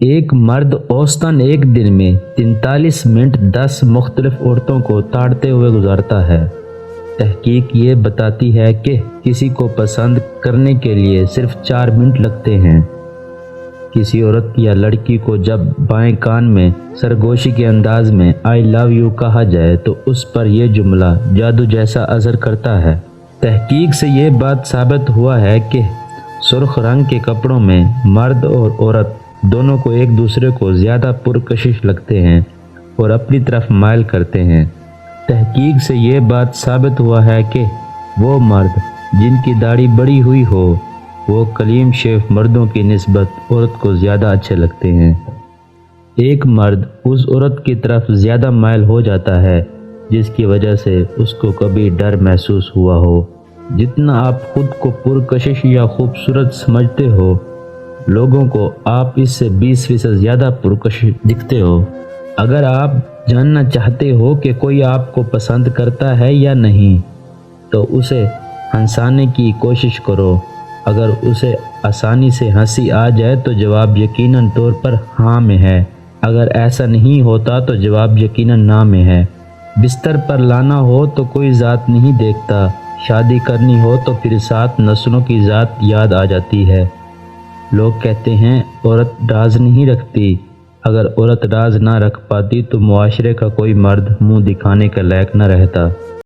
ایک مرد اوسطاً ایک دن میں 43 منٹ 10 مختلف عورتوں کو تاڑتے ہوئے گزارتا ہے۔ تحقیق یہ بتاتی ہے کہ کسی کو پسند کرنے کے لیے صرف 4 منٹ لگتے ہیں۔ کسی عورت یا لڑکی کو جب بائیں کان میں سرگوشی کے انداز میں "I love you" کہا جائے تو اس پر یہ جملہ جادو جیسا اثر کرتا ہے۔ تحقیق سے یہ بات ثابت ہوا ہے کہ سرخ رنگ کے کپڑوں میں مرد اور عورت دونوں کو ایک دوسرے کو زیادہ پرکشش لگتے ہیں اور اپنی طرف مائل کرتے ہیں۔ تحقیق سے یہ بات ثابت ہوا ہے کہ وہ مرد جن کی داڑھی بڑی ہوئی ہو وہ کلیم شیف مردوں کی نسبت عورت کو زیادہ اچھے لگتے ہیں۔ ایک مرد اس عورت کی طرف زیادہ مائل ہو جاتا ہے جس کی وجہ سے اس کو کبھی ڈر محسوس ہوا ہو۔ جتنا آپ خود کو پرکشش یا خوبصورت سمجھتے ہو، لوگوں کو آپ اس سے 20% زیادہ پرکشش دکھتے ہو۔ اگر آپ جاننا چاہتے ہو کہ کوئی آپ کو پسند کرتا ہے یا نہیں تو اسے ہنسانے کی کوشش کرو۔ اگر اسے آسانی سے ہنسی آ جائے تو جواب یقیناً طور پر ہاں میں ہے، اگر ایسا نہیں ہوتا تو جواب یقیناً نہ میں ہے۔ بستر پر لانا ہو تو کوئی ذات نہیں دیکھتا، شادی کرنی ہو تو پھر 7 نسلوں کی ذات یاد آ جاتی ہے۔ لوگ کہتے ہیں عورت راز نہیں رکھتی۔ اگر عورت راز نہ رکھ پاتی تو معاشرے کا کوئی مرد منہ دکھانے کے لائق نہ رہتا۔